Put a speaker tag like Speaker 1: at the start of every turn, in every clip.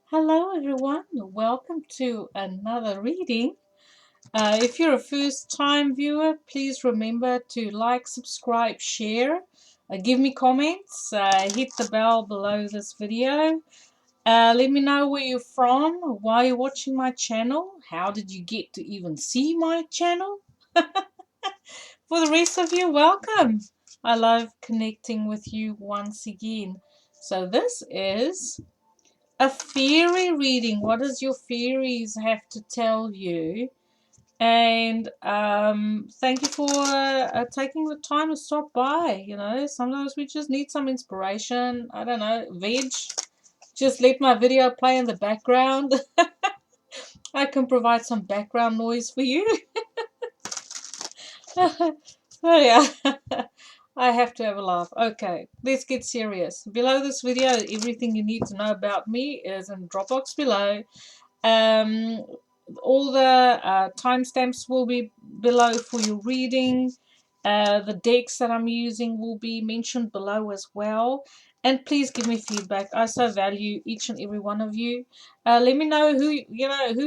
Speaker 1: Hello everyone, welcome to another reading. If you're a first time viewer, please remember to like, subscribe, share, give me comments, hit the bell below this video. Let me know where you're from, why you're watching my channel, how did you get to even see my channel. For the rest of you, welcome. I love connecting with you once again. So this is a fairy reading. What does your fairies have to tell you? And thank you for taking the time to stop by. You know, sometimes we just need some inspiration. I don't know, veg. Just let my video play in the background. I can provide some background noise for you. So yeah, I have to have a laugh. Okay, let's get serious. Below this video, everything you need to know about me is in the Dropbox below. Um, all the timestamps will be below for your reading. The decks that I'm using will be mentioned below as well. And please give me feedback. I so value each and every one of you. Let me know who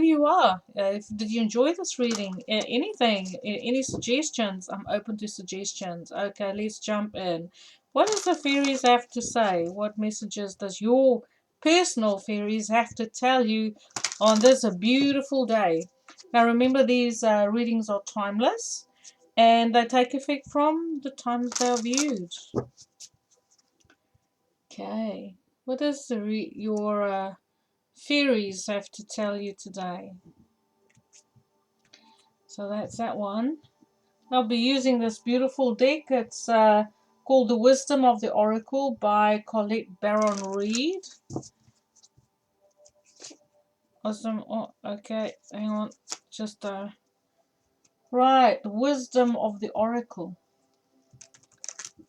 Speaker 1: you are. Did you enjoy this reading? Anything? Any suggestions? I'm open to suggestions. Okay, let's jump in. What does the fairies have to say? What messages does your personal fairies have to tell you on this beautiful day? Now remember, these readings are timeless and they take effect from the time they are viewed. Okay, what does your fairies have to tell you today? So that's that one. I'll be using this beautiful deck. It's called The Wisdom of the Oracle by Collette Baron-Reid. Awesome. Oh, okay, hang on. Just right, the Wisdom of the Oracle.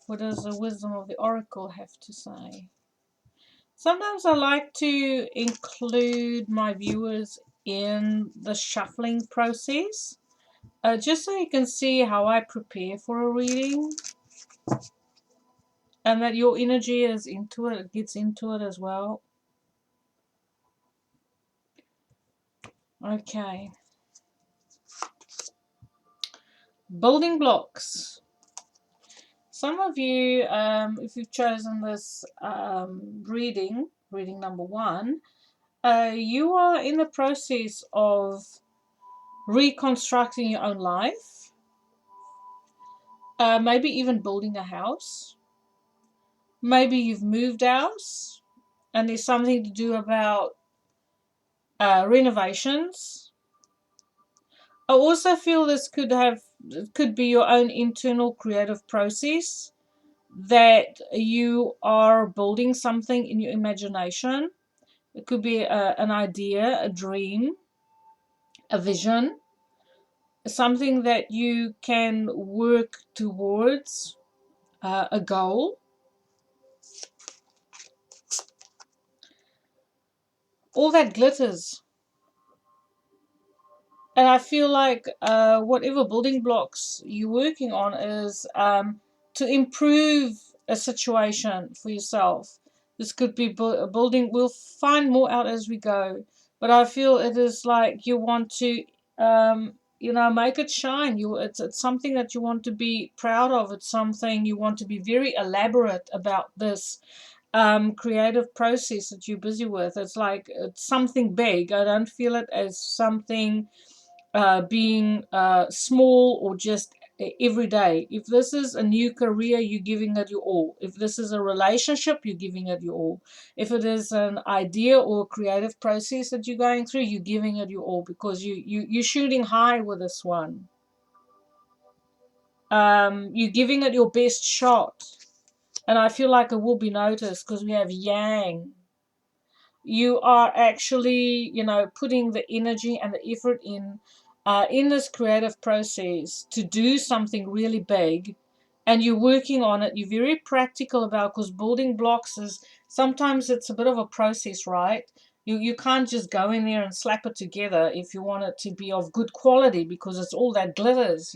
Speaker 1: What does the Wisdom of the Oracle have to say? Sometimes I like to include my viewers in the shuffling process, just so you can see how I prepare for a reading, and that your energy is into it, it gets into it as well. Okay. Building blocks. Some of you, if you've chosen this reading number one, you are in the process of reconstructing your own life, maybe even building a house. Maybe you've moved house and there's something to do about renovations. I also feel this could be your own internal creative process, that you are building something in your imagination. It could be an idea, a dream, a vision, something that you can work towards, a goal. All that glitters. And I feel like whatever building blocks you're working on is to improve a situation for yourself. This could be a building. We'll find more out as we go. But I feel it is like you want to, make it shine. It's something that you want to be proud of. It's something you want to be very elaborate about this creative process that you're busy with. It's like it's something big. I don't feel it as something being small or just every day. If this is a new career, you're giving it your all. If this is a relationship, you're giving it your all. If it is an idea or creative process that you're going through, you're giving it your all, because you're shooting high with this one. You're giving it your best shot. And I feel like it will be noticed because we have yang. You are actually, putting the energy and the effort in this creative process to do something really big, and you're working on it. You're very practical about, because building blocks is sometimes it's a bit of a process, right? You can't just go in there and slap it together if you want it to be of good quality, because it's all that glitters.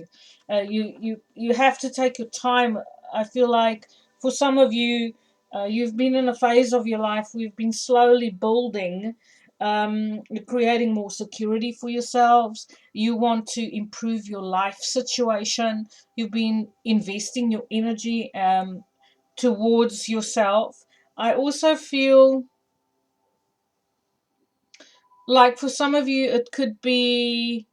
Speaker 1: You have to take your time. I feel like for some of you, you've been in a phase of your life we've been slowly building you're creating more security for yourselves. You want to improve your life situation. You've been investing your energy towards yourself. I also feel like for some of you, it could be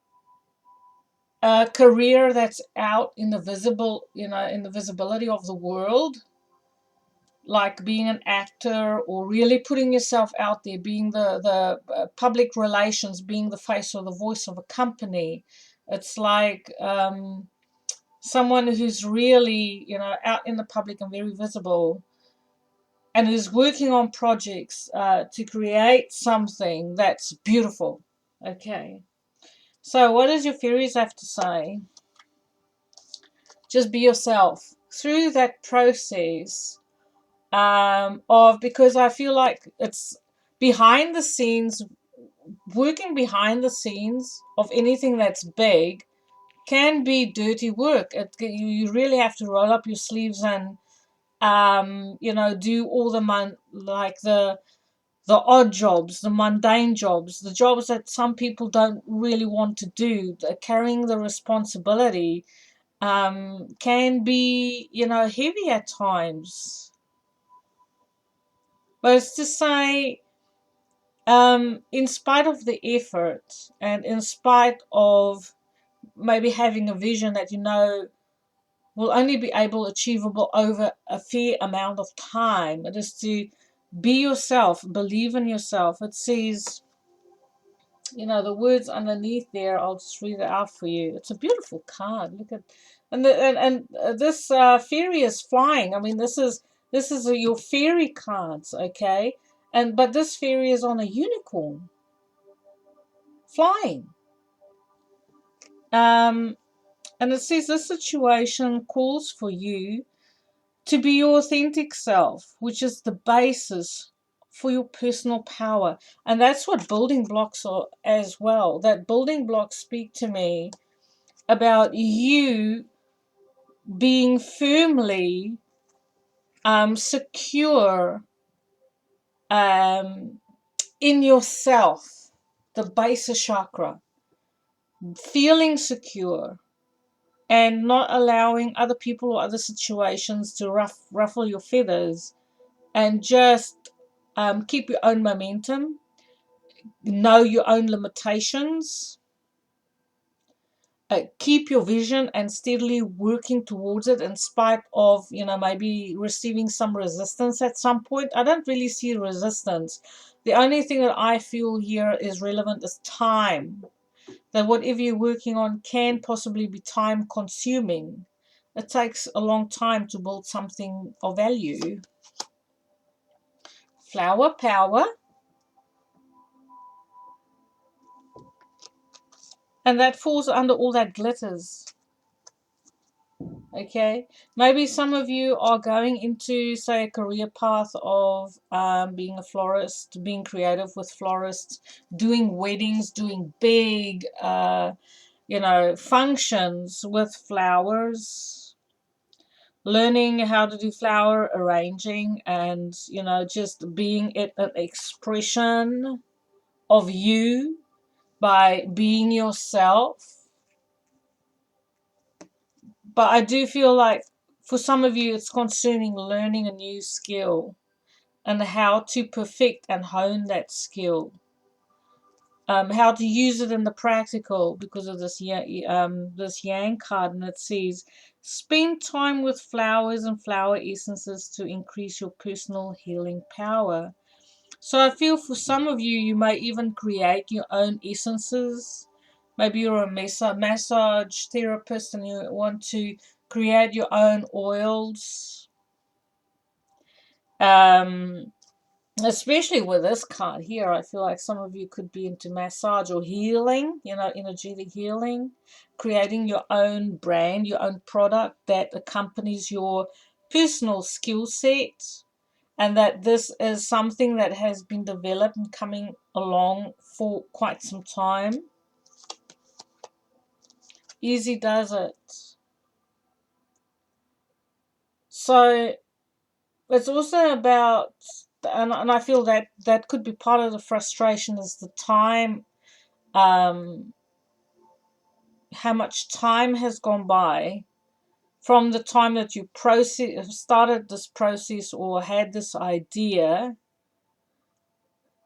Speaker 1: a career that's out in the visible, in the visibility of the world, like being an actor or really putting yourself out there, being the public relations, being the face or the voice of a company. It's like someone who's really, out in the public and very visible, and who's working on projects to create something that's beautiful. Okay. So what does your fairies have to say? Just be yourself through that process of, because I feel like it's behind the scenes, working behind the scenes of anything that's big can be dirty work. You really have to roll up your sleeves and do all the odd jobs, the mundane jobs, the jobs that some people don't really want to do. Carrying the responsibility can be, heavy at times. But it's to say, in spite of the effort and in spite of maybe having a vision that will only be achievable over a fair amount of time, it is to be yourself, believe in yourself. It says, the words underneath there, I'll just read it out for you. It's a beautiful card. Look at, and this fairy is flying. I mean, this is your fairy cards, okay? But this fairy is on a unicorn, flying. And it says this situation calls for you to be your authentic self, which is the basis for your personal power. And that's what building blocks are as well. That building blocks speak to me about you being firmly secure in yourself, the base chakra, feeling secure and not allowing other people or other situations to ruffle your feathers, and just keep your own momentum, know your own limitations, keep your vision and steadily working towards it in spite of, maybe receiving some resistance at some point. I don't really see resistance. The only thing that I feel here is relevant is time. That whatever you're working on can possibly be time consuming. It takes a long time to build something of value. Flower power. And that falls under all that glitters. Okay, maybe some of you are going into, say, a career path of being a florist, being creative with florists, doing weddings, doing big, functions with flowers, learning how to do flower arranging, and just being an expression of you by being yourself. But I do feel like for some of you, it's concerning learning a new skill and how to perfect and hone that skill. How to use it in the practical, because of this yang card, and it says, spend time with flowers and flower essences to increase your personal healing power. So I feel for some of you, you may even create your own essences. Maybe you're a massage therapist and you want to create your own oils. Especially with this card here, I feel like some of you could be into massage or healing, energetic healing, creating your own brand, your own product that accompanies your personal skill set. And that this is something that has been developed and coming along for quite some time. Easy does it. So it's also about and I feel that that could be part of the frustration, is the time, how much time has gone by from the time that you started this process or had this idea,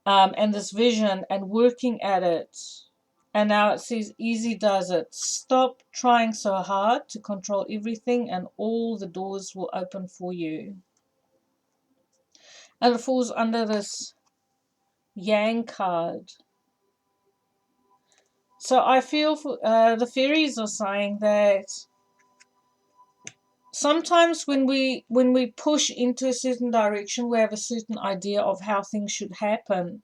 Speaker 1: and this vision and working at it. And now it says, easy does it. Stop trying so hard to control everything and all the doors will open for you. And it falls under this Yang card. So I feel the fairies are saying that sometimes when we push into a certain direction, we have a certain idea of how things should happen.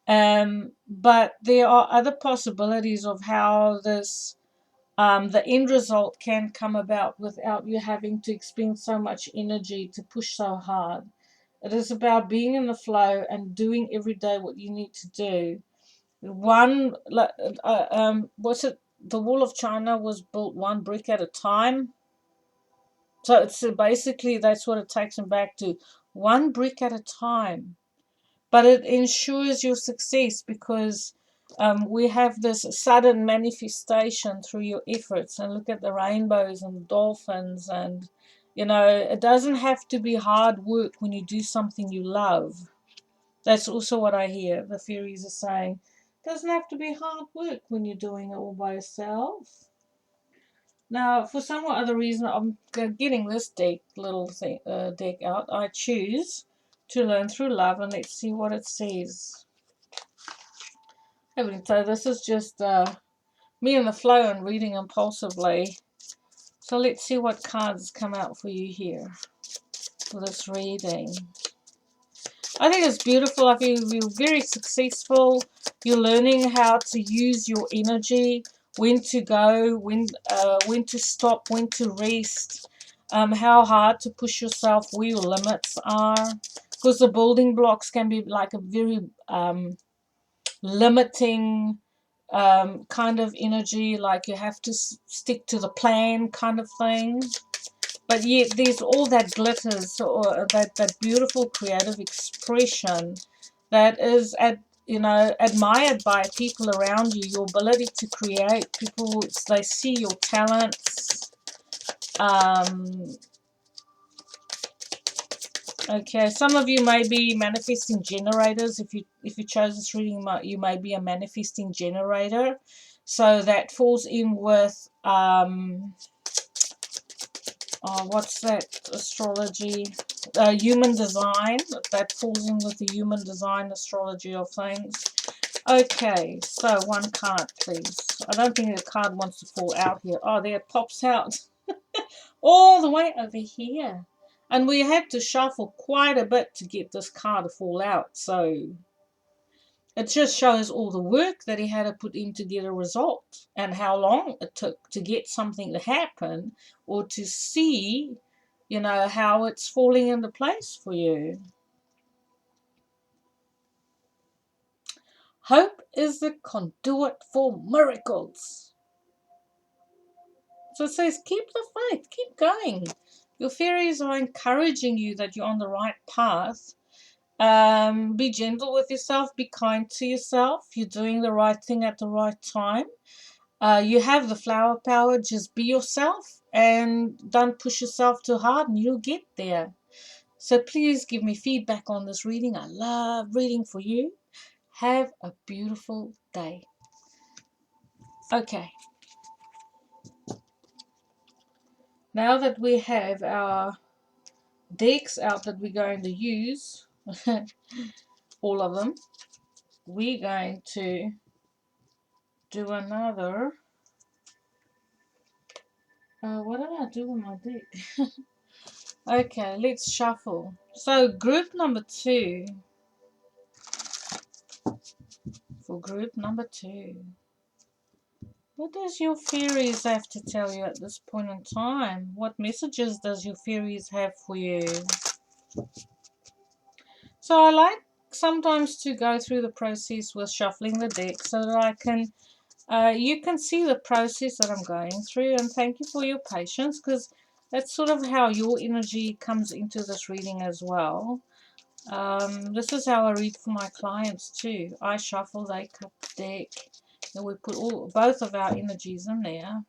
Speaker 1: But there are other possibilities of how this the end result can come about without you having to expend so much energy to push so hard. It is about being in the flow and doing every day what you need to do. What's it? The Wall of China was built one brick at a time. So it's basically that's what it takes them back to, one brick at a time. But it ensures your success because we have this sudden manifestation through your efforts. And look at the rainbows and the dolphins, and it doesn't have to be hard work when you do something you love. That's also what I hear the fairies are saying. It doesn't have to be hard work when you're doing it all by yourself. Now, for some other reason, I'm getting this deck out. I choose to learn through love, and let's see what it says. So this is just me in the flow and reading impulsively. So let's see what cards come out for you here for this reading. I think it's beautiful. I feel you're very successful. You're learning how to use your energy, when to go, when to stop, when to rest, how hard to push yourself, where your limits are. Because the building blocks can be like a very limiting kind of energy, like you have to stick to the plan kind of thing. But yet there's all that glitters, or that beautiful creative expression that is admired by people around you. Your ability to create, people, they see your talents. Okay, some of you may be manifesting generators. If you chose this reading, you may be a manifesting generator. So that falls in with what's that astrology? Human design. That falls in with the human design astrology of things. Okay, so one card, please. I don't think the card wants to fall out here. Oh, there it pops out. All the way over here. And we had to shuffle quite a bit to get this card to fall out. So it just shows all the work that he had to put in to get a result, and how long it took to get something to happen, or to see, how it's falling into place for you. Hope is the conduit for miracles. So it says, keep the faith, keep going. Your fairies are encouraging you that you're on the right path. Be gentle with yourself, be kind to yourself. You're doing the right thing at the right time. You have the flower power. Just be yourself and don't push yourself too hard, and you'll get there. So please give me feedback on this reading. I love reading for you. Have a beautiful day. Okay. Now that we have our decks out that we're going to use, all of them, we're going to do another. What did I do with my deck? Okay, let's shuffle. So group number 2. For group number 2. What does your fairies have to tell you at this point in time? What messages does your fairies have for you? So I like sometimes to go through the process with shuffling the deck so that I can, you can see the process that I'm going through. And thank you for your patience, because that's sort of how your energy comes into this reading as well. This is how I read for my clients too. I shuffle, they cut the deck, and we put both of our energies in there.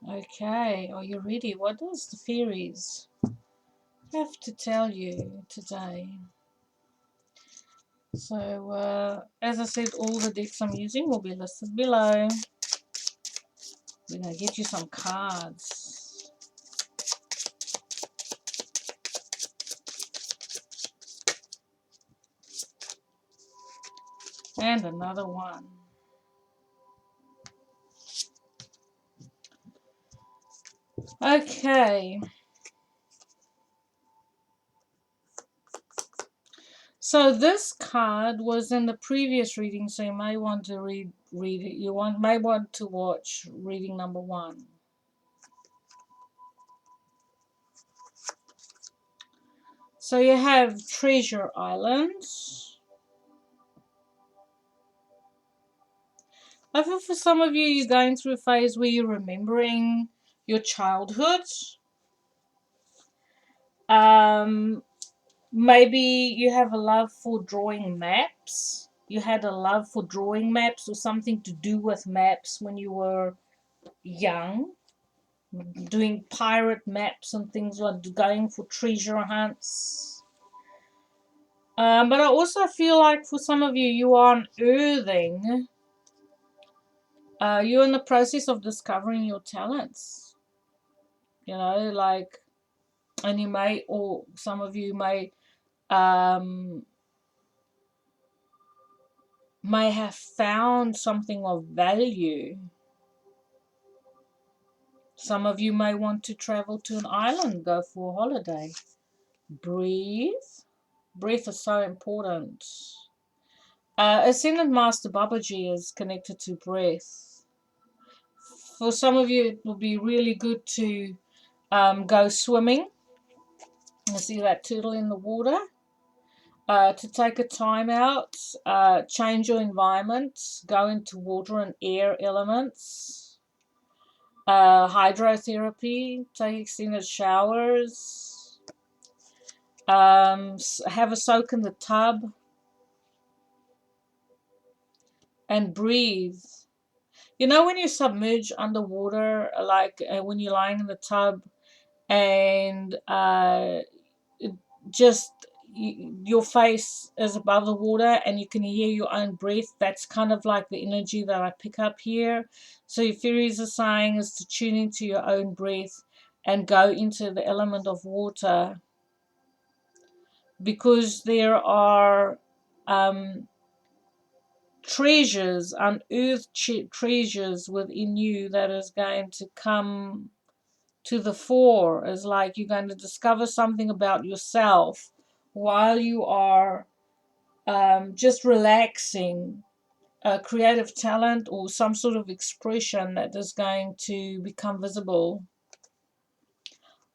Speaker 1: Okay, are you ready? What does the fairies have to tell you today? So, as I said, all the decks I'm using will be listed below. We're going to get you some cards. And another one. Okay. So this card was in the previous reading, so you may want to read it. May want to watch reading number 1. So you have Treasure Islands. I feel for some of you, you're going through a phase where you're remembering your childhood. Maybe you have a love for drawing maps. You had a love for drawing maps or something to do with maps when you were young, doing pirate maps and things like going for treasure hunts. But I also feel like for some of you, you are unearthing. You're in the process of discovering your talents. You know, like, and you may, or some of you may have found something of value. Some of you may want to travel to an island, go for a holiday. Breathe. Breath is so important. Ascendant Master Babaji is connected to breath. For some of you, it will be really good to go swimming. You see that turtle in the water? To take a time out, change your environment, go into water and air elements. Hydrotherapy, take extended showers. Have a soak in the tub. And breathe. You know when you submerge underwater, like when you're lying in the tub and just your face is above the water and you can hear your own breath. That's kind of like the energy that I pick up here. So your fairies are saying is to tune into your own breath and go into the element of water, because there are treasures, unearthed treasures within you that is going to come to the fore. Is like you're going to discover something about yourself while you are just relaxing, a creative talent or some sort of expression that is going to become visible.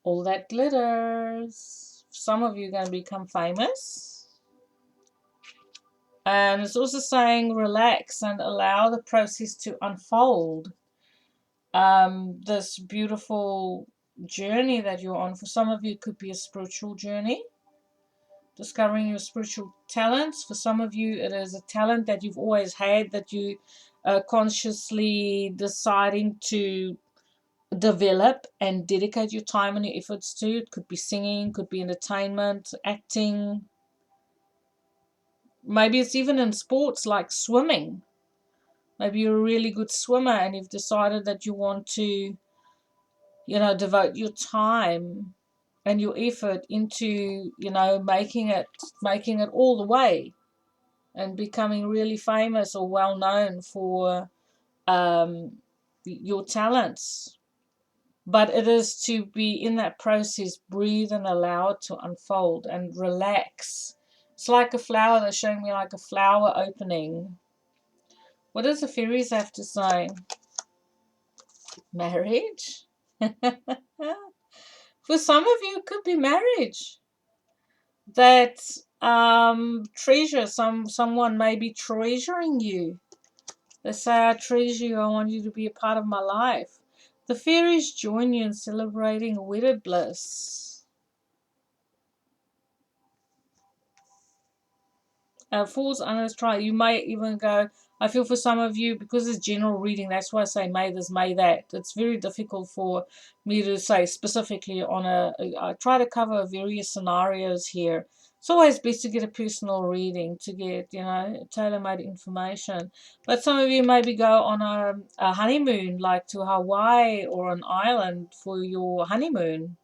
Speaker 1: All that glitters. Some of you are going to become famous. And it's also saying relax and allow the process to unfold. This beautiful journey that you're on. For some of you, it could be a spiritual journey, discovering your spiritual talents. For some of you, it is a talent that you've always had that you are consciously deciding to develop and dedicate your time and your efforts to. It could be singing, could be entertainment, acting. Maybe it's even in sports like swimming. Maybe you're a really good swimmer and you've decided that you want to, devote your time and your effort into, making it all the way and becoming really famous or well known for your talents. But it is to be in that process, breathe and allow it to unfold and relax. It's like a flower. They're showing me like a flower opening. What does the fairies have to say? Marriage? For some of you, it could be marriage. That treasure, someone may be treasuring you. They say, I treasure you, I want you to be a part of my life. The fairies join you in celebrating wedded bliss. Fool's honest try. You may even go, I feel for some of you, because it's general reading, that's why I say may this, may that. It's very difficult for me to say specifically on I try to cover various scenarios here. It's always best to get a personal reading to get, tailor-made information. But some of you maybe go on a honeymoon, like to Hawaii or an island for your honeymoon.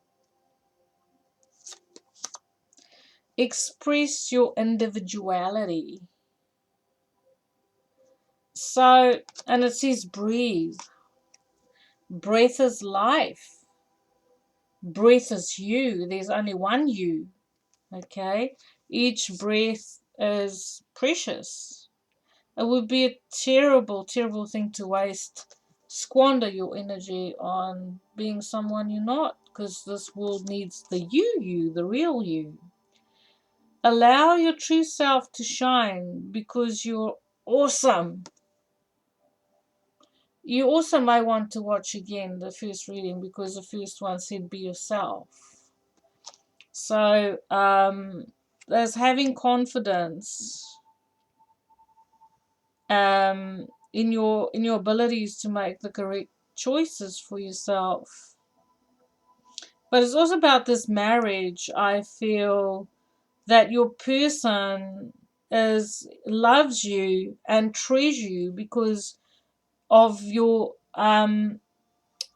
Speaker 1: Express your individuality. So, and it says breathe. Breath is life. Breath is you. There's only one you. Okay? Each breath is precious. It would be a terrible, terrible thing to waste, squander your energy on being someone you're not, because this world needs the you, the real you. Allow your true self to shine because you're awesome. You also may want to watch again the first reading because the first one said be yourself. So there's having confidence in your abilities to make the correct choices for yourself. But it's also about this marriage. I feel that your person loves you and treasures you because of your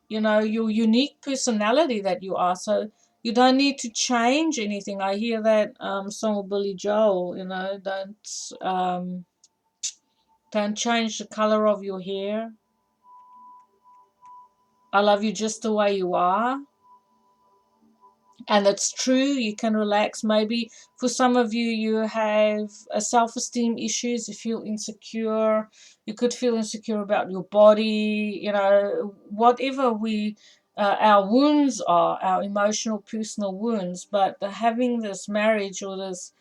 Speaker 1: your unique personality that you are. So you don't need to change anything. I hear that song of Billy Joel, don't change the color of your hair. I love you just the way you are. And it's true, you can relax. Maybe for some of you, you have a self-esteem issues, you feel insecure, you could feel insecure about your body, whatever our wounds are, our emotional, personal wounds. But having this marriage or this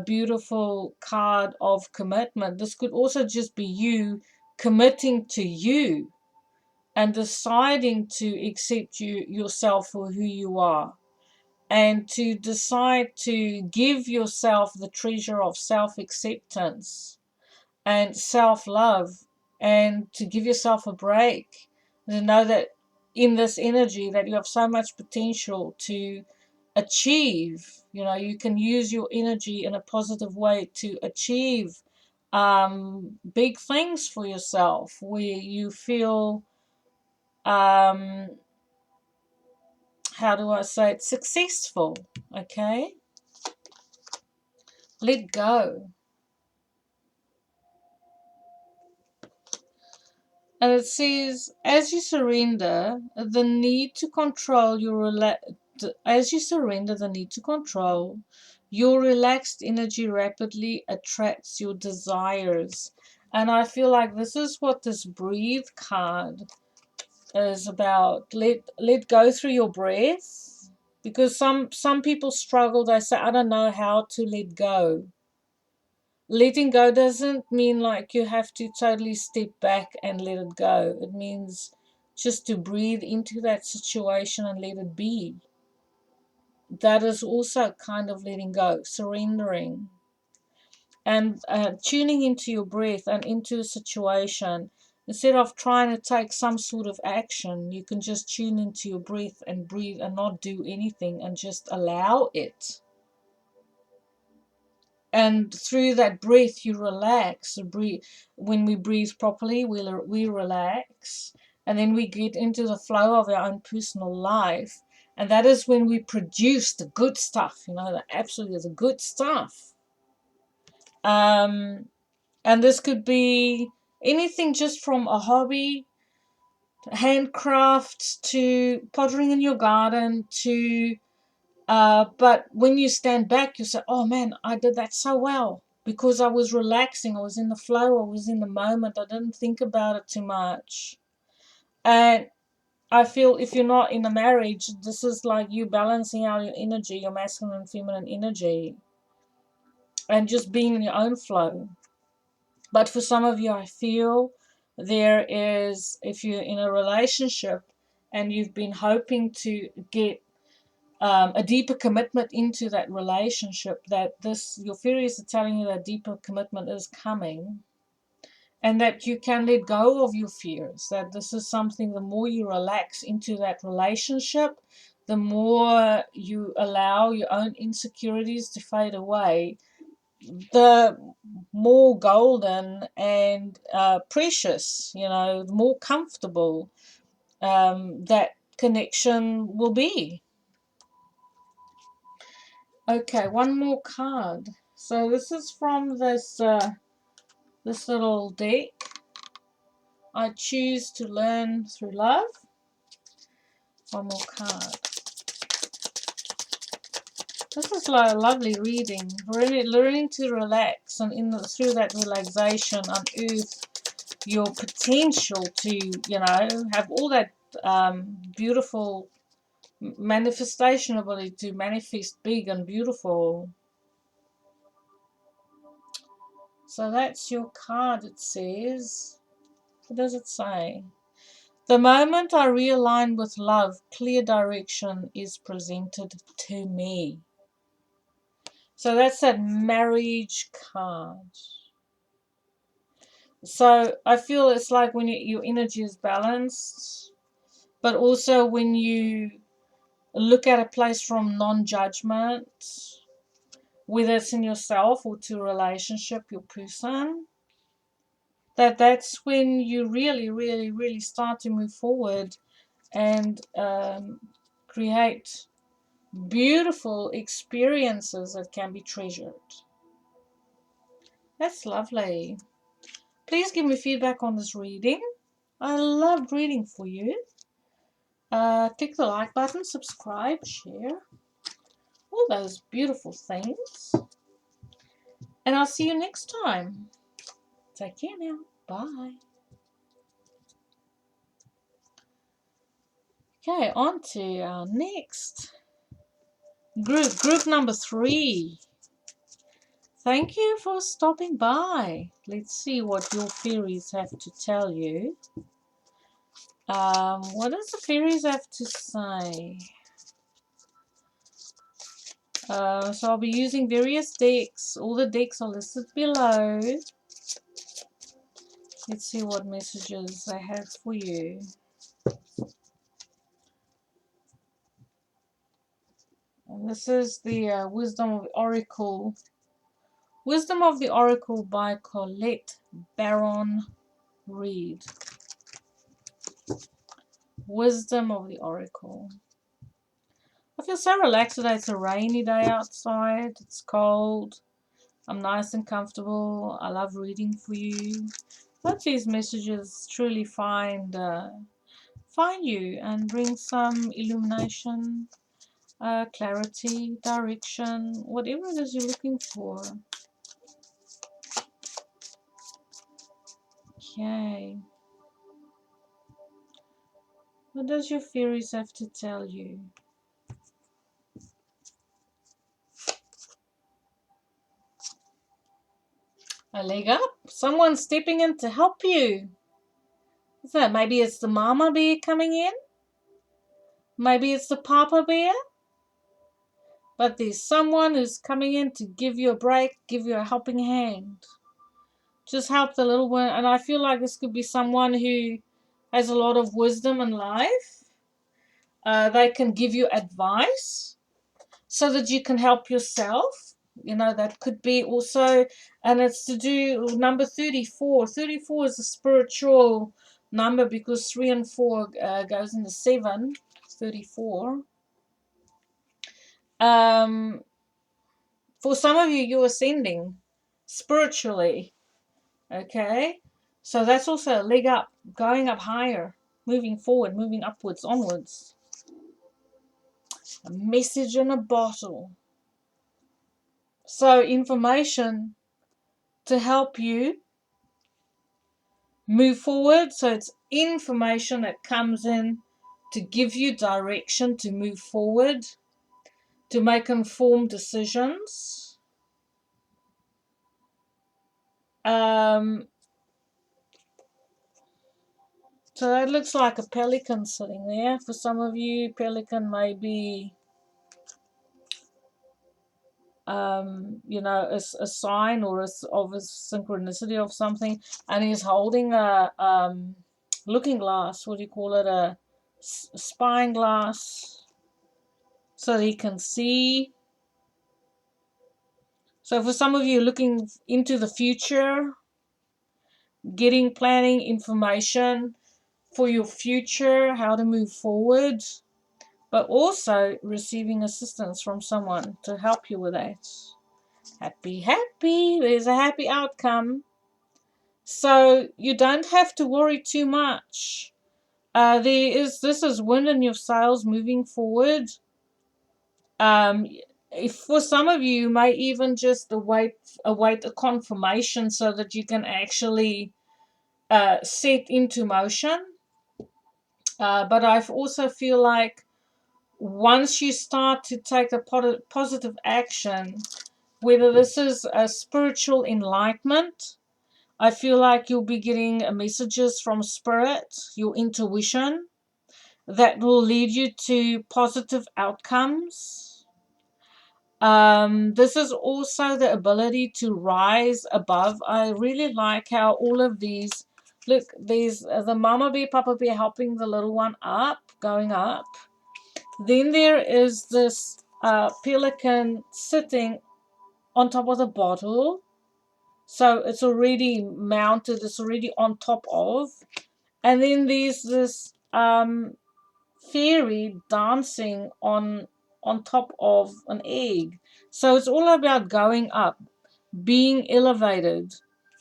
Speaker 1: beautiful card of commitment, this could also just be you committing to you and deciding to accept yourself for who you are, and to decide to give yourself the treasure of self-acceptance and self-love, and to give yourself a break, to know that in this energy that you have so much potential to achieve. You can use your energy in a positive way to achieve big things for yourself, where you feel how do I say it, successful. Okay, let go. And it says, as you surrender the need to control your relaxed energy rapidly attracts your desires. And I feel like this is what this breathe card is about. Let go through your breath, because some people struggle. They say, I don't know how to let go. Letting go doesn't mean like you have to totally step back and let it go. It means just to breathe into that situation and let it be. That is also kind of letting go, surrendering, and tuning into your breath and into a situation. Instead of trying to take some sort of action, you can just tune into your breath and breathe and not do anything and just allow it. And through that breath you relax. When we breathe properly, we relax, and then we get into the flow of our own personal life, and that is when we produce the good stuff, the good stuff. And this could be anything, just from a hobby, handcraft, to pottering in your garden, to but when you stand back, you say, oh man, I did that so well because I was relaxing. I was in the flow. I was in the moment. I didn't think about it too much. And I feel if you're not in a marriage, this is like you balancing out your energy, your masculine and feminine energy, and just being in your own flow. But for some of you, I feel there is, if you're in a relationship, and you've been hoping to get a deeper commitment into that relationship, that your fairies are telling you that deeper commitment is coming, and that you can let go of your fears, that this is something, the more you relax into that relationship, the more you allow your own insecurities to fade away, the more golden and precious, the more comfortable that connection will be. Okay, one more card. So this is from this little deck. I choose to learn through love. One more card. This is like a lovely reading. Learning to relax, and through that relaxation, unearth your potential to, have all that beautiful manifestation ability to manifest big and beautiful. So that's your card, it says. What does it say? The moment I realign with love, clear direction is presented to me. So that's that marriage card. So I feel it's like when your energy is balanced, but also when you look at a place from non-judgment, whether it's in yourself or to a relationship, your person, that's when you really, really, really start to move forward and create beautiful experiences that can be treasured. That's lovely. Please give me feedback on this reading. I loved reading for you. Click the like button, subscribe, share, all those beautiful things. And I'll see you next time. Take care now. Bye. Okay, on to our next group number 3. Thank you for stopping by. Let's see what your fairies have to tell you. What does the fairies have to say? So I'll be using various decks. All the decks are listed below. Let's see what messages they have for you. And this is the Wisdom of the Oracle. Wisdom of the Oracle by Collette, Baron-Reid. Wisdom of the Oracle. I feel so relaxed today. It's a rainy day outside. It's cold. I'm nice and comfortable. I love reading for you. Hope these messages truly find you and bring some illumination, clarity, direction, whatever it is you're looking for. Okay. What does your fairies have to tell you? A leg up? Someone's stepping in to help you. So maybe it's the mama bear coming in. Maybe it's the papa bear. But there's someone who's coming in to give you a break, give you a helping hand. Just help the little one. And I feel like this could be someone who has a lot of wisdom in life. They can give you advice so that you can help yourself. That could be also, and it's to do number 34. 34 is a spiritual number because 3 and 4 goes into 7. 34. For some of you, you're ascending spiritually. Okay? So that's also a leg up, going up higher, moving forward, moving upwards, onwards. A message in a bottle. So information to help you move forward. So it's information that comes in to give you direction to move forward, to make informed decisions. To So that looks like a pelican sitting there. For some of you, pelican may be, you know, a sign or of a synchronicity of something. And he's holding a looking glass. What do you call it? A spying glass, so that he can see. So for some of you, looking into the future, getting planning information for your future, how to move forward, but also receiving assistance from someone to help you with that. Happy, happy. There's a happy outcome. So you don't have to worry too much. This is wind in your sails moving forward. If for some of you, you may even just await a confirmation so that you can actually set into motion. But I also feel like once you start to take a positive action, whether this is a spiritual enlightenment, I feel like you'll be getting messages from spirit, your intuition, that will lead you to positive outcomes. This is also the ability to rise above. I really like how all of these, look, there's the mama bear, papa bear helping the little one up, going up. Then there is this pelican sitting on top of the bottle. So it's already mounted, it's already on top of. And then there's this fairy dancing on top of an egg. So it's all about going up, being elevated,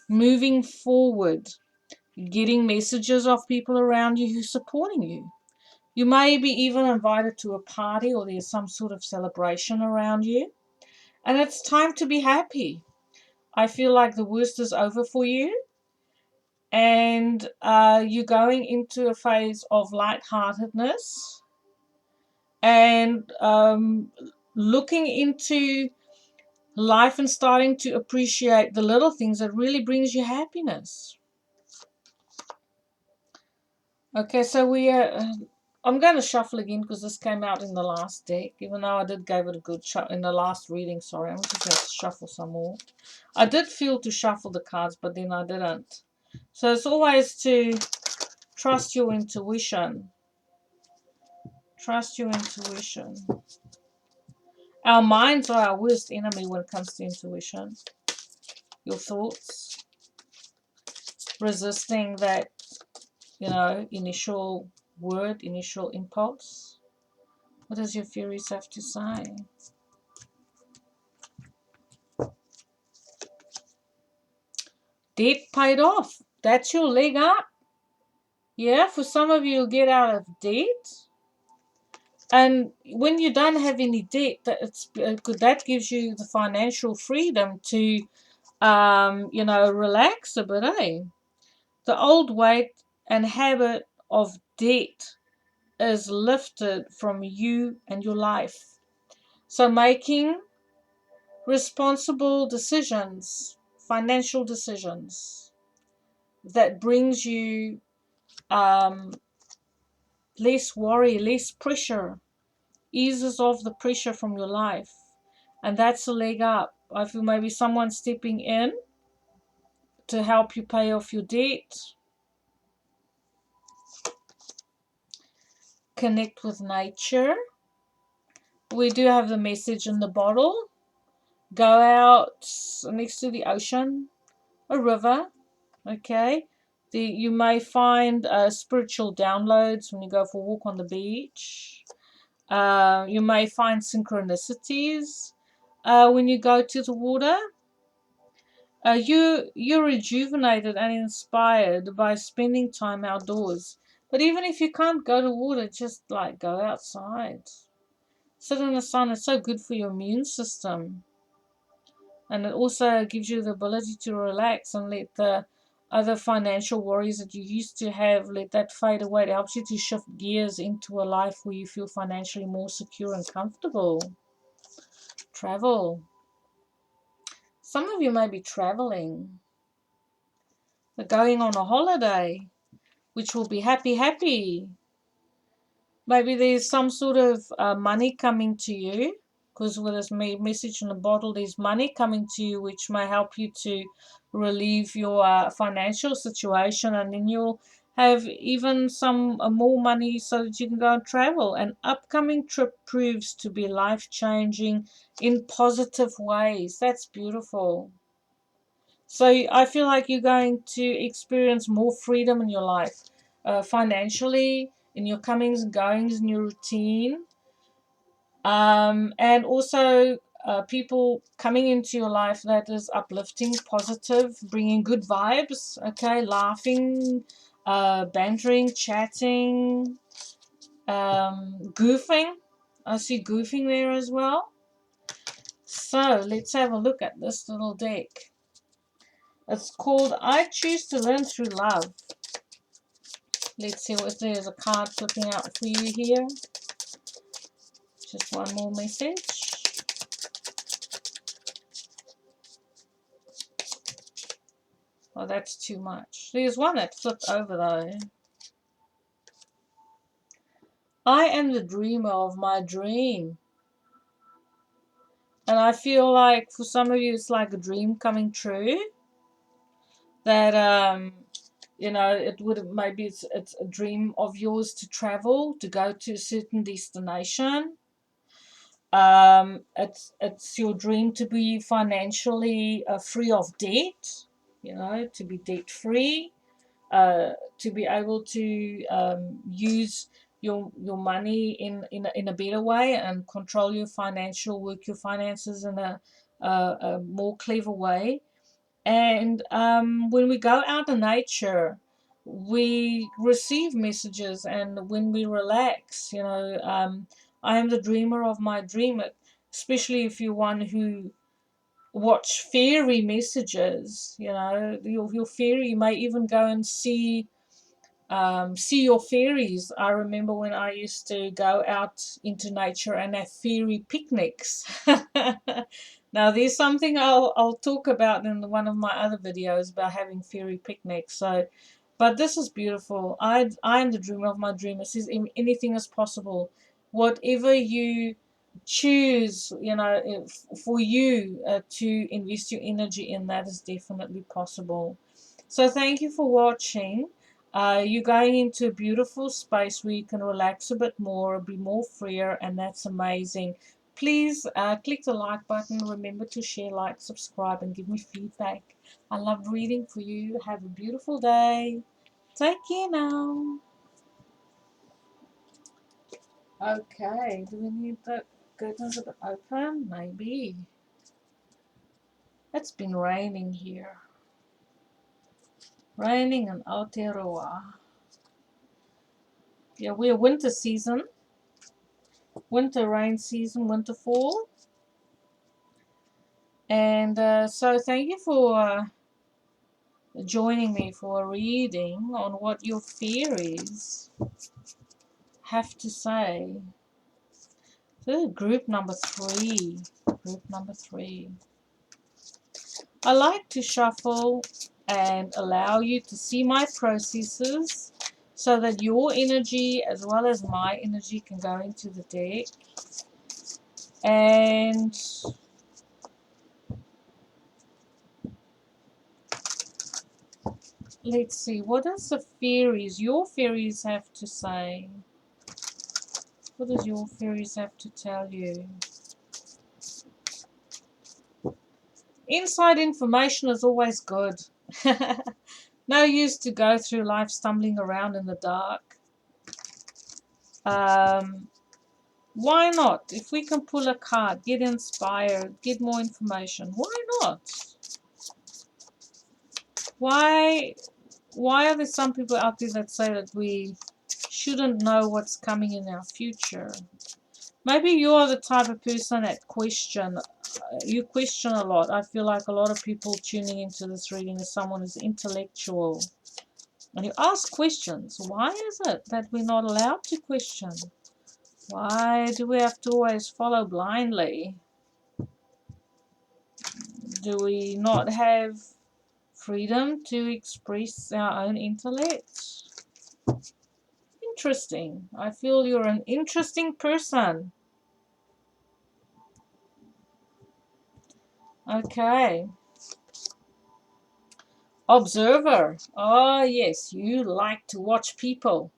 Speaker 1: moving forward, getting messages of people around you who's supporting you. You may be even invited to a party or there's some sort of celebration around you. And it's time to be happy. I feel like the worst is over for you. And you're going into a phase of lightheartedness and looking into life and starting to appreciate the little things that really brings you happiness. Okay, so I'm going to shuffle again because this came out in the last deck, even though I did give it a good shot in the last reading. Sorry, I'm just going to shuffle some more. I did feel to shuffle the cards, but then I didn't. So it's always to trust your intuition. Trust your intuition. Our minds are our worst enemy when it comes to intuition. Your thoughts. Resisting that, initial word, initial impulse. What does your fairies have to say? Debt paid off. That's your leg up. Yeah, for some of you, you'll get out of debt. And when you don't have any debt, that gives you the financial freedom to, relax a bit, eh? The old weight and habit of debt is lifted from you and your life. So making responsible decisions, financial decisions, that brings you less worry, less pressure, eases off the pressure from your life. And that's a leg up. I feel maybe someone stepping in to help you pay off your debt. Connect with nature. We do have the message in the bottle. Go out next to the ocean, a river, okay? You may find spiritual downloads when you go for a walk on the beach. You may find synchronicities when you go to the water. You're rejuvenated and inspired by spending time outdoors. But even if you can't go to water, just like go outside. Sit in the sun. It's so good for your immune system. And it also gives you the ability to relax and let the other financial worries that you used to have, let that fade away. It helps you to shift gears into a life where you feel financially more secure and comfortable. Travel. Some of you may be traveling. But going on a holiday which will be happy, happy. Maybe there's some sort of money coming to you, because with this message in the bottle, there's money coming to you which may help you to relieve your financial situation, and then you'll have even some more money so that you can go and travel. An upcoming trip proves to be life-changing in positive ways. That's beautiful. So I feel like you're going to experience more freedom in your life, financially, in your comings and goings, in your routine, and also people coming into your life that is uplifting, positive, bringing good vibes. Okay, laughing, bantering, chatting, goofing. I see goofing there as well. So let's have a look at this little deck. It's called I Choose to Learn Through Love. Let's see if there's a card flipping out for you here. Just one more message. Oh, that's too much. There's one that flipped over though. I am the dreamer of my dream. And I feel like for some of you it's like a dream coming true. That you know, it would maybe it's a dream of yours to travel, to go to a certain destination. It's your dream to be financially free of debt, you know, to be debt free, to be able to use your money in a better way and control your financial, work your finances in a more clever way. And when we go out in nature, we receive messages, and when we relax, you know, I am the dreamer of my dream. Especially if you're one who watch fairy messages, you know, your fairy, you may even go and see your fairies. I remember when I used to go out into nature and have fairy picnics. Now, there's something I'll talk about in one of my other videos about having fairy picnics. So, but this is beautiful. I am the dreamer of my dream. It says anything is possible. Whatever you choose, you know, for you to invest your energy in, that is definitely possible. So, thank you for watching. You're going into a beautiful space where you can relax a bit more, be more freer, and that's amazing. Please click the like button. Remember to share, like, subscribe, and give me feedback. I love reading for you. Have a beautiful day. Take care now. Okay, do we need the curtains a bit open? Maybe. It's been raining here. Raining in Aotearoa. Yeah, we're winter season. Winter rain season, winter fall. And so thank you for joining me for a reading on what your fairies have to say. So group number 3. Group number 3. I like to shuffle and allow you to see my processes so that your energy as well as my energy can go into the deck. And let's see, what does the fairies, your fairies, have to say? What does your fairies have to tell you? Inside information is always good. No use to go through life stumbling around in the dark. Why not? If we can pull a card, get inspired, get more information, why not? Why are there some people out there that say that we shouldn't know what's coming in our future? Maybe you are the type of person that you question a lot. I feel like a lot of people tuning into this reading is someone who's intellectual. And you ask questions. Why is it that we're not allowed to question? Why do we have to always follow blindly? Do we not have freedom to express our own intellect? Interesting. I feel you're an interesting person. Okay. Observer. Oh, yes. You like to watch people.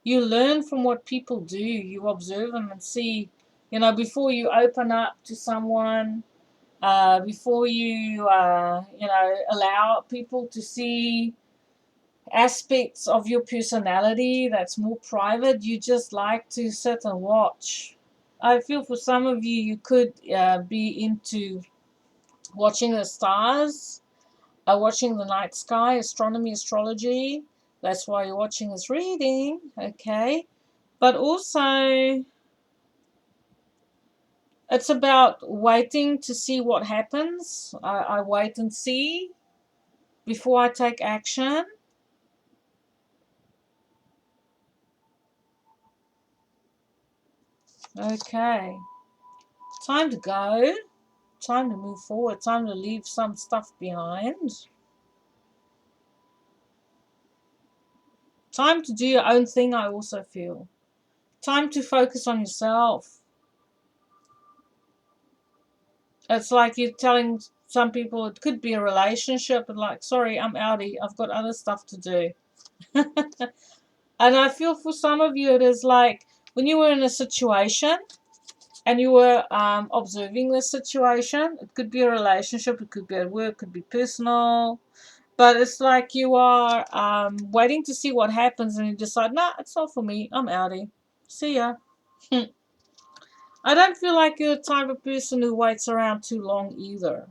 Speaker 1: You learn from what people do. You observe them and see, before you open up to someone, before you, allow people to see aspects of your personality that's more private, you just like to sit and watch. I feel for some of you, you could be into watching the stars, watching the night sky, astronomy, astrology. That's why you're watching this reading, okay? But also, it's about waiting to see what happens. I wait and see before I take action. Okay. Time to go. Time to move forward. Time to leave some stuff behind. Time to do your own thing, I also feel. Time to focus on yourself. It's like you're telling some people it could be a relationship, and like, sorry, I'm outie. I've got other stuff to do. And I feel for some of you, it is like when you were in a situation and you were observing the situation. It could be a relationship, it could be at work, it could be personal. But it's like you are waiting to see what happens and you decide, nah, it's not for me. I'm outie. See ya. I don't feel like you're the type of person who waits around too long either.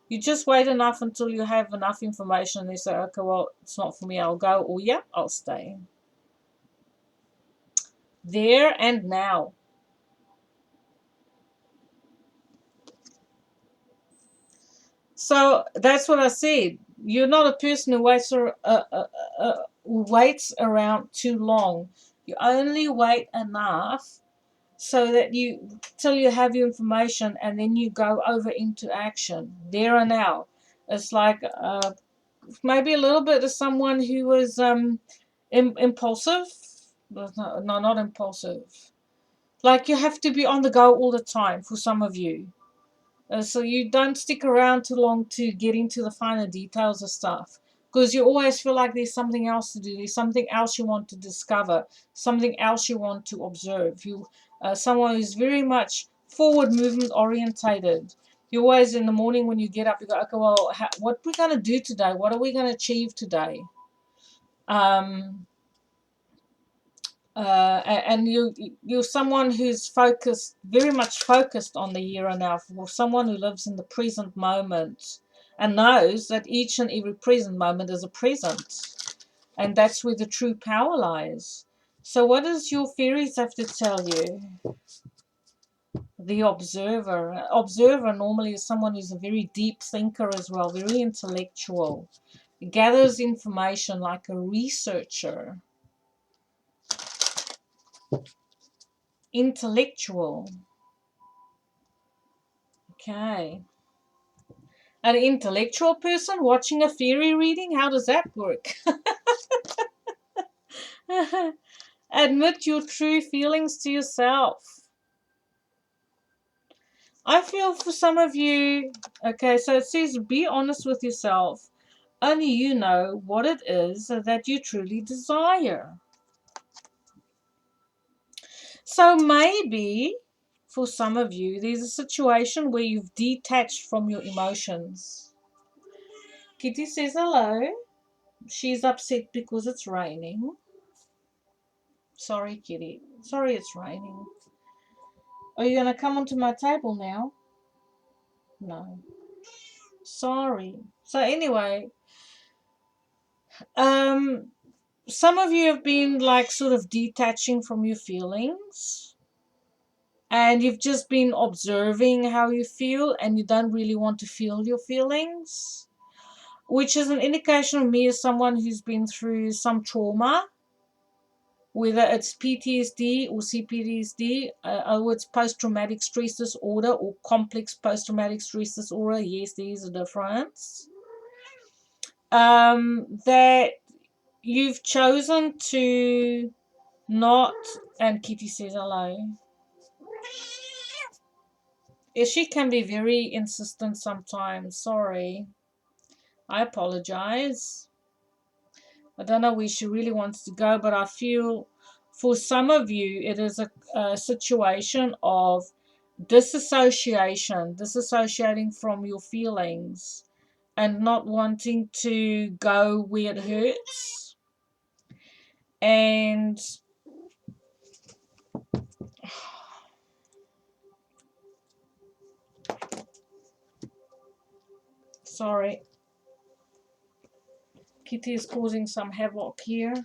Speaker 1: You just wait enough until you have enough information and you say, okay, well, it's not for me, I'll go, or yeah, I'll stay. There and now. So that's what I said. You're not a person who waits around too long. You only wait enough so that you till you have your information and then you go over into action there and now. It's like maybe a little bit of someone who was impulsive. No, not impulsive. Like you have to be on the go all the time for some of you. So you don't stick around too long to get into the finer details of stuff because you always feel like there's something else to do. There's something else you want to discover, something else you want to observe. You, someone who's very much forward movement orientated. You always in the morning when you get up, you go, okay, well, what are we going to do today? What are we going to achieve today? Um, and you're someone who's focused, very much focused on the here and now, for someone who lives in the present moment and knows that each and every present moment is a present, and that's where the true power lies. So what does your fairies have to tell you? The observer normally is someone who's a very deep thinker as well, very intellectual, gathers information like a researcher. Intellectual. Okay. An intellectual person watching a fairy reading? How does that work? Admit your true feelings to yourself. I feel for some of you, okay, so it says be honest with yourself. Only you know what it is that you truly desire. So maybe for some of you, there's a situation where you've detached from your emotions. Kitty says hello. She's upset because it's raining. Sorry, Kitty. Sorry it's raining. Are you going to come onto my table now? No. Sorry. So anyway, um, some of you have been like sort of detaching from your feelings and you've just been observing how you feel and you don't really want to feel your feelings, which is an indication of me as someone who's been through some trauma, whether it's PTSD or CPTSD, other words, post-traumatic stress disorder or complex post-traumatic stress disorder. Yes, there is a difference. That you've chosen to not, and Kitty says hello. She can be very insistent sometimes. Sorry. I apologize. I don't know where she really wants to go, but I feel for some of you it is a situation of disassociating from your feelings and not wanting to go where it hurts. And sorry, Kitty is causing some havoc here.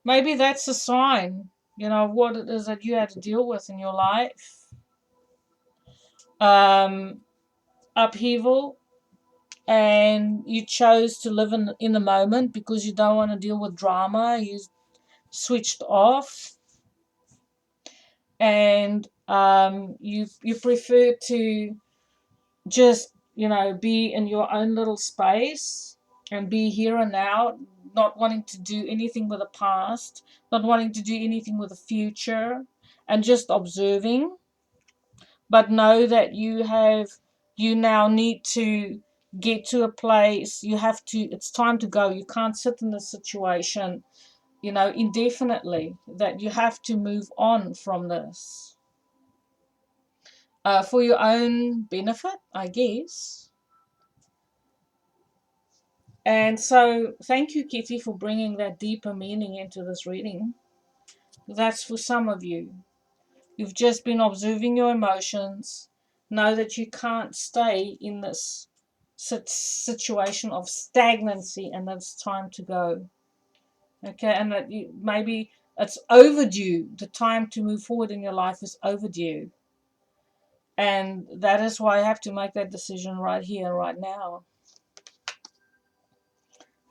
Speaker 1: Maybe that's a sign, what it is that you had to deal with in your life. Upheaval, and you chose to live in the moment because you don't want to deal with drama. You switched off, and you prefer to just be in your own little space and be here and now, not wanting to do anything with the past, not wanting to do anything with the future, and just observing. But know that you now need to get to a place. It's time to go. You can't sit in this situation indefinitely, that you have to move on from this, for your own benefit, I guess. And so thank you, Kitty, for bringing that deeper meaning into this reading. That's for some of you. You've just been observing your emotions. Know that you can't stay in this situation of stagnancy, and that it's time to go. Okay, and that maybe it's overdue. The time to move forward in your life is overdue. And that is why I have to make that decision right here and right now.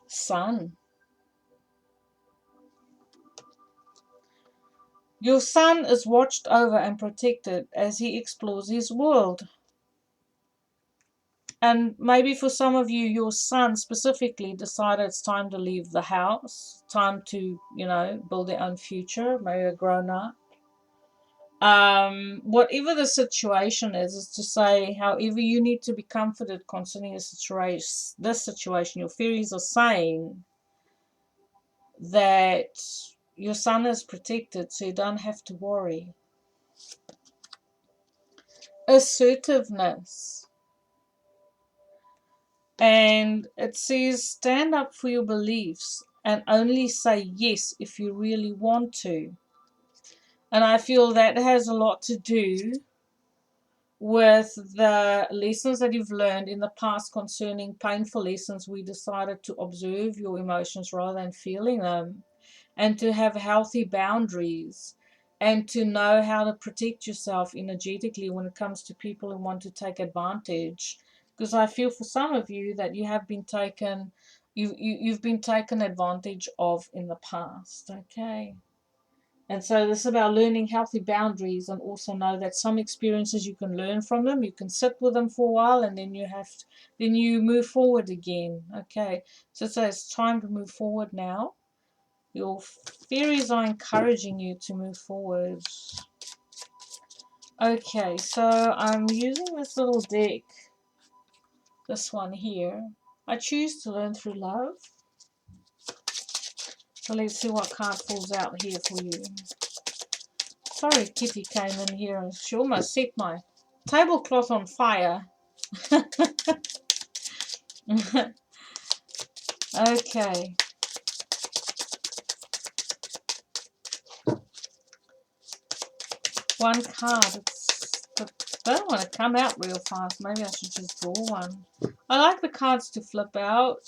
Speaker 1: Sun. Your son is watched over and protected as he explores his world. And maybe for some of you, your son specifically decided it's time to leave the house, time to, build their own future, maybe a grown up. Whatever the situation is to say, however you need to be comforted concerning this situation, your fairies are saying that your son is protected, so you don't have to worry. Assertiveness. And it says, stand up for your beliefs and only say yes if you really want to. And I feel that has a lot to do with the lessons that you've learned in the past concerning painful lessons. We decided to observe your emotions rather than feeling them, and to have healthy boundaries, and to know how to protect yourself energetically when it comes to people who want to take advantage. Because I feel for some of you that you've been taken advantage of in the past. Okay. And so this is about learning healthy boundaries, and also know that some experiences you can learn from them. You can sit with them for a while, and then you move forward again. Okay. So it's time to move forward now. Your fairies are encouraging you to move forward. Okay, so I'm using this little deck. This one here. I choose to learn through love. So let's see what card falls out here for you. Sorry, Kitty came in here and she almost set my tablecloth on fire. Okay. One card. They don't want to come out real fast. Maybe I should just draw one. I like the cards to flip out.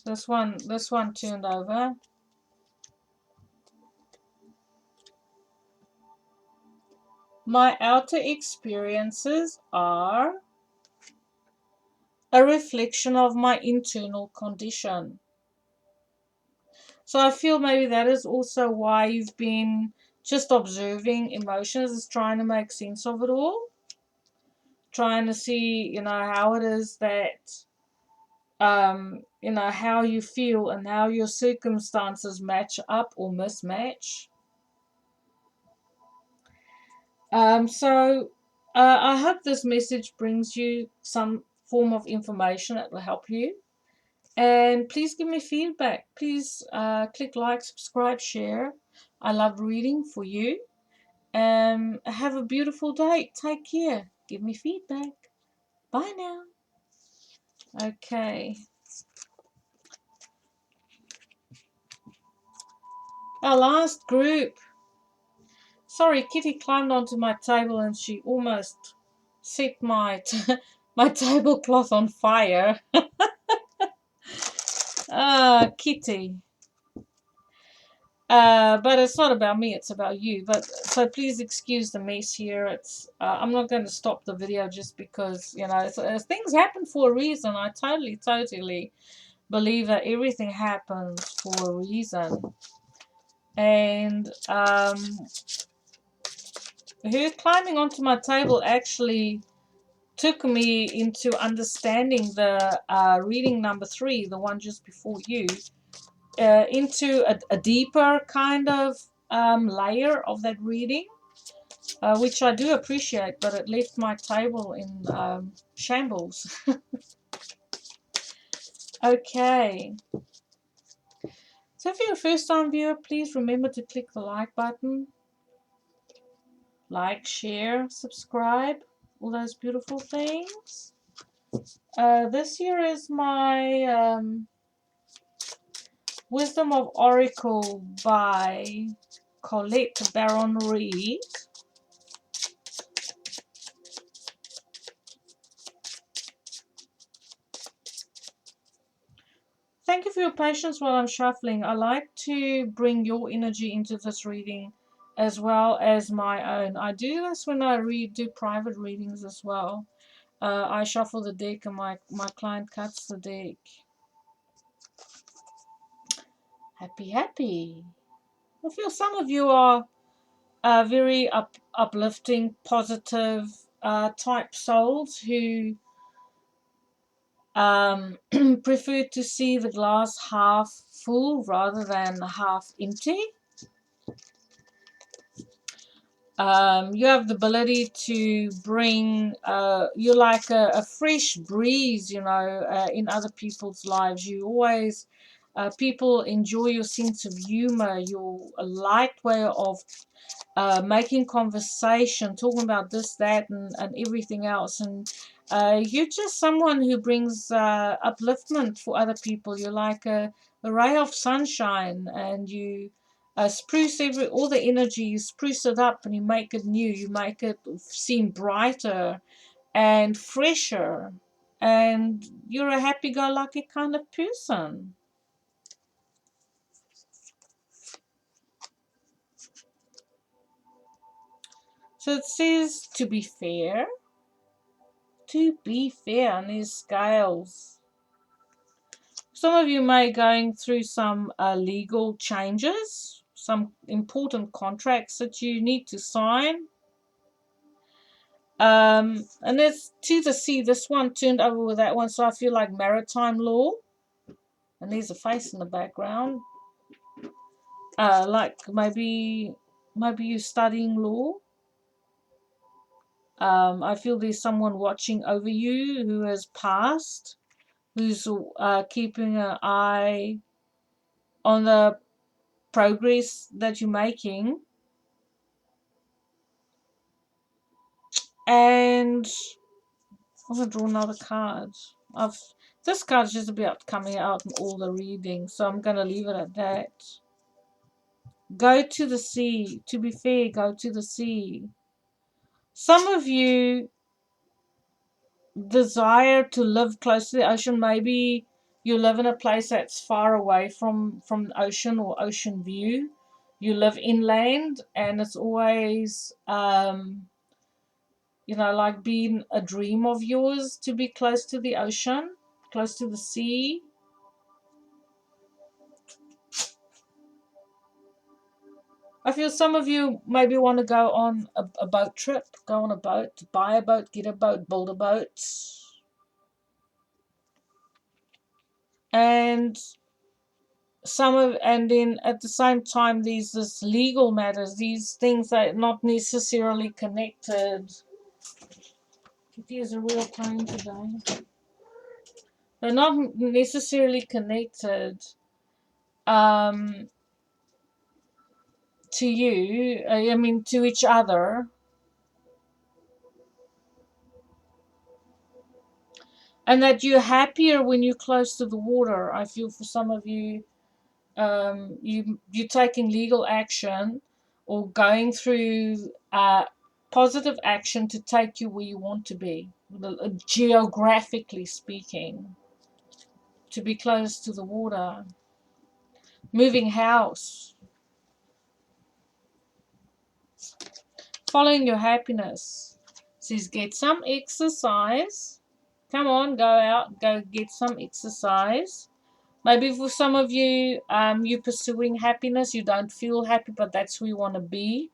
Speaker 1: This one turned over. My outer experiences are a reflection of my internal condition. So I feel maybe that is also why you've been just observing emotions, is trying to make sense of it all. trying to see, how it is that, how you feel and how your circumstances match up or mismatch. I hope this message brings you some form of information that will help you. And please give me feedback. Please click like, subscribe, share. I love reading for you. Have a beautiful day. Take care. Give me feedback. Bye now. Okay. Our last group. Sorry, Kitty climbed onto my table and she almost set my my tablecloth on fire. Ah, Kitty. But it's not about me, it's about you. But so please excuse the mess here. It's I'm not going to stop the video just because, things happen for a reason. I totally believe that everything happens for a reason. And her climbing onto my table actually took me into understanding the reading number 3, the one just before you, into a deeper kind of layer of that reading, which I do appreciate, but it left my table in shambles. Okay. So if you're a first-time viewer, please remember to click the like button. Like, share, subscribe, all those beautiful things. This here is my Wisdom of Oracle by Collette Baron-Reid. Thank you for your patience while I'm shuffling. I like to bring your energy into this reading as well as my own. I do this when I do private readings as well. I shuffle the deck and my client cuts the deck. Happy. I feel some of you are very uplifting, positive type souls who prefer to see the glass half full rather than half empty. You have the ability to bring, you're like a fresh breeze, in other people's lives. You always, people enjoy your sense of humor, your light way of making conversation, talking about this, that, and everything else. And you're just someone who brings upliftment for other people. You're like a ray of sunshine, and you spruce all the energy, you spruce it up and you make it new, you make it seem brighter and fresher, and you're a happy-go-lucky kind of person. So it says to be fair on these scales. Some of you may going through some legal changes, some important contracts that you need to sign. And it's to the sea. This one turned over with that one, so I feel like maritime law. And there's a face in the background. Like maybe you're studying law. I feel there's someone watching over you who has passed, who's keeping an eye on the progress that you're making. And I'm going to draw another card. This card's just about coming out in all the readings, so I'm going to leave it at that. Go to the sea. To be fair, go to the sea. Some of you desire to live close to the ocean. Maybe you live in a place that's far away from the ocean or ocean view. You live inland, and it's always like being a dream of yours to be close to the ocean, close to the sea. I feel some of you maybe want to go on a boat trip, go on a boat, buy a boat, get a boat, build a boat. And and then at the same time, these this legal matters, these things that are not necessarily connected. Kitty is a real pain today. They're not necessarily connected um, to you. I mean, to each other. And that you're happier when you're close to the water. I feel for some of you, you're taking legal action or going through positive action to take you where you want to be, geographically speaking, to be close to the water. Moving house, following your happiness. Says get some exercise. Come on, go out, go get some exercise. Maybe for some of you, you're pursuing happiness. You don't feel happy, but that's who you want to be.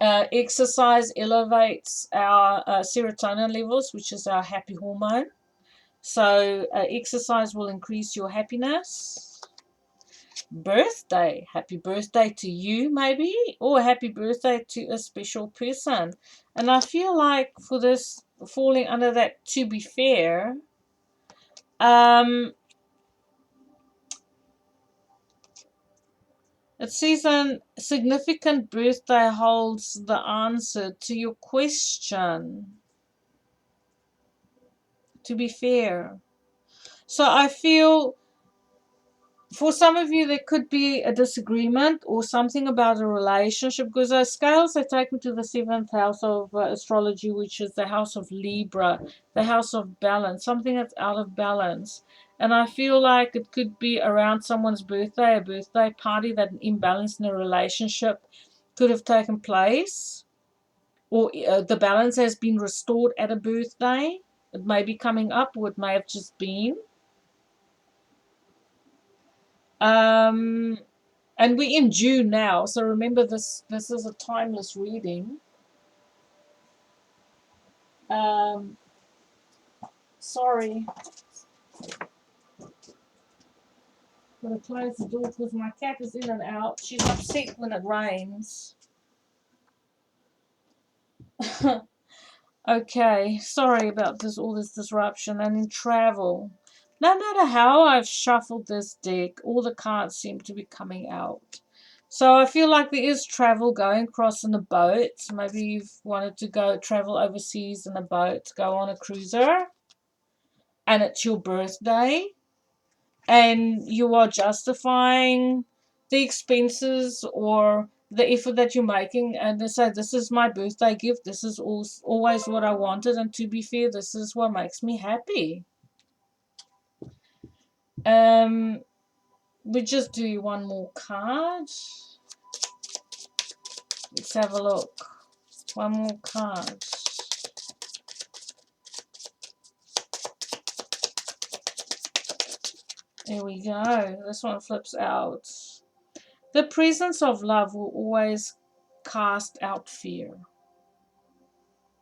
Speaker 1: Exercise elevates our serotonin levels, which is our happy hormone. So exercise will increase your happiness. Birthday. Happy birthday to you, maybe, or happy birthday to a special person. And I feel like for this, falling under that to be fair, it says a significant birthday holds the answer to your question. To be fair. So I feel for some of you there could be a disagreement or something about a relationship, because those scales, they take me to the 7th house of astrology, which is the house of Libra, the house of balance, something that's out of balance. And I feel like it could be around someone's birthday, a birthday party, that an imbalance in a relationship could have taken place, or the balance has been restored at a birthday. It may be coming up, or it may have just been. And we're in June now, so remember this is a timeless reading. Sorry. I'm going to close the door because my cat is in and out. She's upset when it rains. Okay, sorry about this, all this disruption. And in travel, no matter how I've shuffled this deck, all the cards seem to be coming out. So I feel like there is travel going across in a boat. Maybe you've wanted to go travel overseas in a boat, go on a cruiser, and it's your birthday, and you are justifying the expenses or the effort that you're making, and they say, this is my birthday gift, this is always what I wanted, and to be fair, this is what makes me happy. We just do one more card. Let's have a look. One more card. There we go. This one flips out. The presence of love will always cast out fear.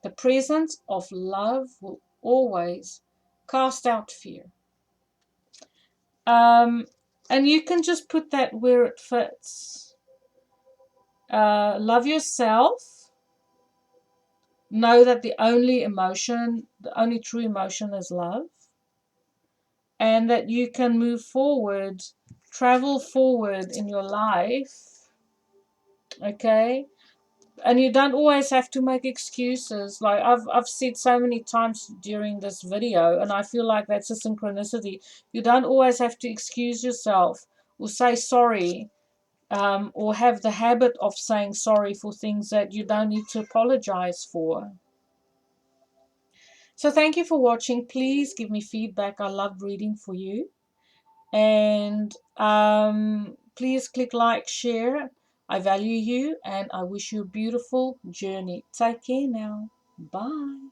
Speaker 1: The presence of love will always cast out fear. And you can just put that where it fits. Love yourself. Know that the only true emotion is love. And that you can move forward, travel forward in your life. Okay? And you don't always have to make excuses. Like I've said so many times during this video, and I feel like that's a synchronicity. You don't always have to excuse yourself or say sorry, or have the habit of saying sorry for things that you don't need to apologize for. So thank you for watching. Please give me feedback. I love reading for you. And please click like, share. I value you, and I wish you a beautiful journey. Take care now. Bye.